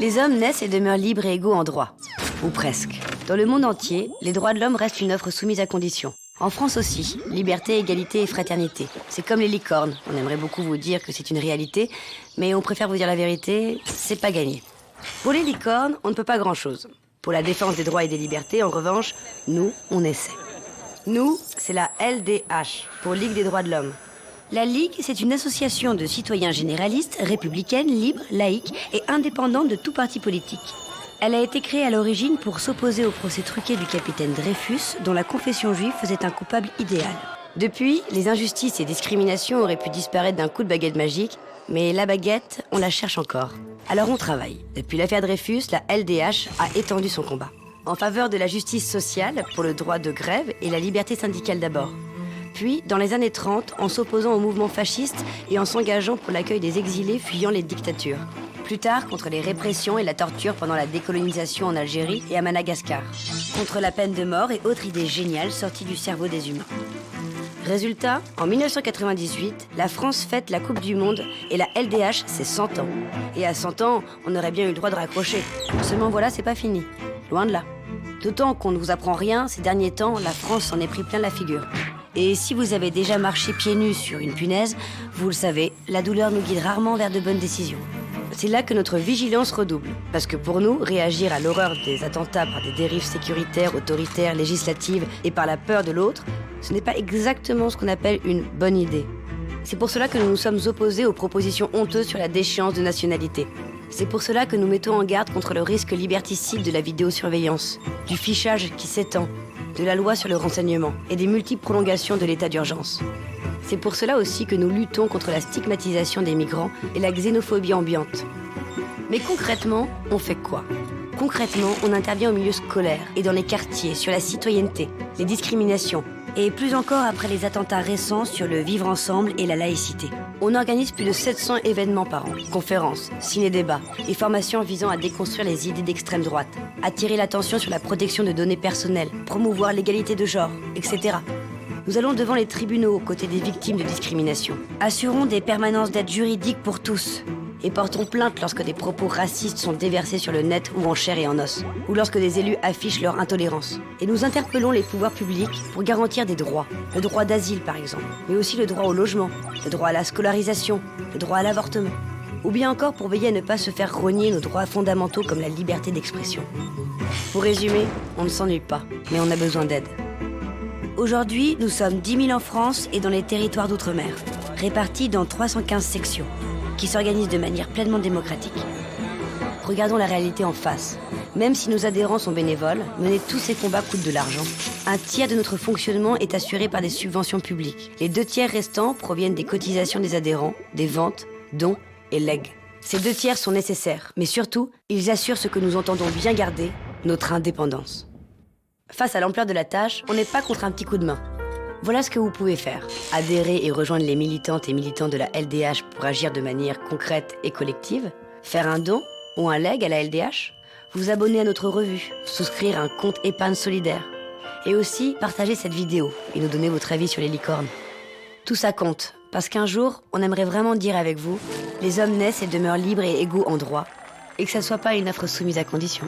Les hommes naissent et demeurent libres et égaux en droit. Ou presque. Dans le monde entier, les droits de l'homme restent une œuvre soumise à conditions. En France aussi, liberté, égalité et fraternité. C'est comme les licornes. On aimerait beaucoup vous dire que c'est une réalité, mais on préfère vous dire la vérité, c'est pas gagné. Pour les licornes, on ne peut pas grand-chose. Pour la défense des droits et des libertés, en revanche, nous, on essaie. Nous, c'est la LDH, pour Ligue des droits de l'homme. La Ligue, c'est une association de citoyens généralistes, républicaines, libres, laïques et indépendantes de tout parti politique. Elle a été créée à l'origine pour s'opposer au procès truqué du capitaine Dreyfus, dont la confession juive faisait un coupable idéal. Depuis, les injustices et discriminations auraient pu disparaître d'un coup de baguette magique, mais la baguette, on la cherche encore. Alors on travaille. Depuis l'affaire Dreyfus, la LDH a étendu son combat. En faveur de la justice sociale, pour le droit de grève et la liberté syndicale d'abord. Puis, dans les années 30, en s'opposant au mouvement fasciste et en s'engageant pour l'accueil des exilés fuyant les dictatures. Plus tard, contre les répressions et la torture pendant la décolonisation en Algérie et à Madagascar. Contre la peine de mort et autres idées géniales sorties du cerveau des humains. Résultat, en 1998, la France fête la Coupe du Monde et la LDH, c'est 100 ans. Et à 100 ans, on aurait bien eu le droit de raccrocher. Seulement voilà, c'est pas fini. Loin de là. D'autant qu'on ne vous apprend rien, ces derniers temps, la France s'en est pris plein la figure. Et si vous avez déjà marché pieds nus sur une punaise, vous le savez, la douleur nous guide rarement vers de bonnes décisions. C'est là que notre vigilance redouble. Parce que pour nous, réagir à l'horreur des attentats par des dérives sécuritaires, autoritaires, législatives et par la peur de l'autre, ce n'est pas exactement ce qu'on appelle une bonne idée. C'est pour cela que nous nous sommes opposés aux propositions honteuses sur la déchéance de nationalité. C'est pour cela que nous mettons en garde contre le risque liberticide de la vidéosurveillance, du fichage qui s'étend, de la loi sur le renseignement et des multiples prolongations de l'état d'urgence. C'est pour cela aussi que nous luttons contre la stigmatisation des migrants et la xénophobie ambiante. Mais concrètement, on fait quoi ? Concrètement, on intervient au milieu scolaire et dans les quartiers sur la citoyenneté, les discriminations et plus encore après les attentats récents sur le vivre ensemble et la laïcité. On organise plus de 700 événements par an, conférences, ciné-débats et formations visant à déconstruire les idées d'extrême droite, attirer l'attention sur la protection de données personnelles, promouvoir l'égalité de genre, etc. Nous allons devant les tribunaux aux côtés des victimes de discrimination. Assurons des permanences d'aide juridique pour tous. Et portons plainte lorsque des propos racistes sont déversés sur le net ou en chair et en os, ou lorsque des élus affichent leur intolérance. Et nous interpellons les pouvoirs publics pour garantir des droits. Le droit d'asile, par exemple, mais aussi le droit au logement, le droit à la scolarisation, le droit à l'avortement. Ou bien encore pour veiller à ne pas se faire rogner nos droits fondamentaux comme la liberté d'expression. Pour résumer, on ne s'ennuie pas, mais on a besoin d'aide. Aujourd'hui, nous sommes 10 000 en France et dans les territoires d'outre-mer, répartis dans 315 sections, qui s'organisent de manière pleinement démocratique. Regardons la réalité en face. Même si nos adhérents sont bénévoles, mener tous ces combats coûte de l'argent. Un tiers de notre fonctionnement est assuré par des subventions publiques. Les 2 tiers restants proviennent des cotisations des adhérents, des ventes, dons et legs. Ces 2 tiers sont nécessaires, mais surtout, ils assurent ce que nous entendons bien garder, notre indépendance. Face à l'ampleur de la tâche, on n'est pas contre un petit coup de main. Voilà ce que vous pouvez faire. Adhérer et rejoindre les militantes et militants de la LDH pour agir de manière concrète et collective. Faire un don ou un leg à la LDH. Vous abonner à notre revue. Souscrire à un compte épargne solidaire. Et aussi partager cette vidéo et nous donner votre avis sur les licornes. Tout ça compte, parce qu'un jour, on aimerait vraiment dire avec vous, les hommes naissent et demeurent libres et égaux en droit, et que ça soit pas une offre soumise à condition.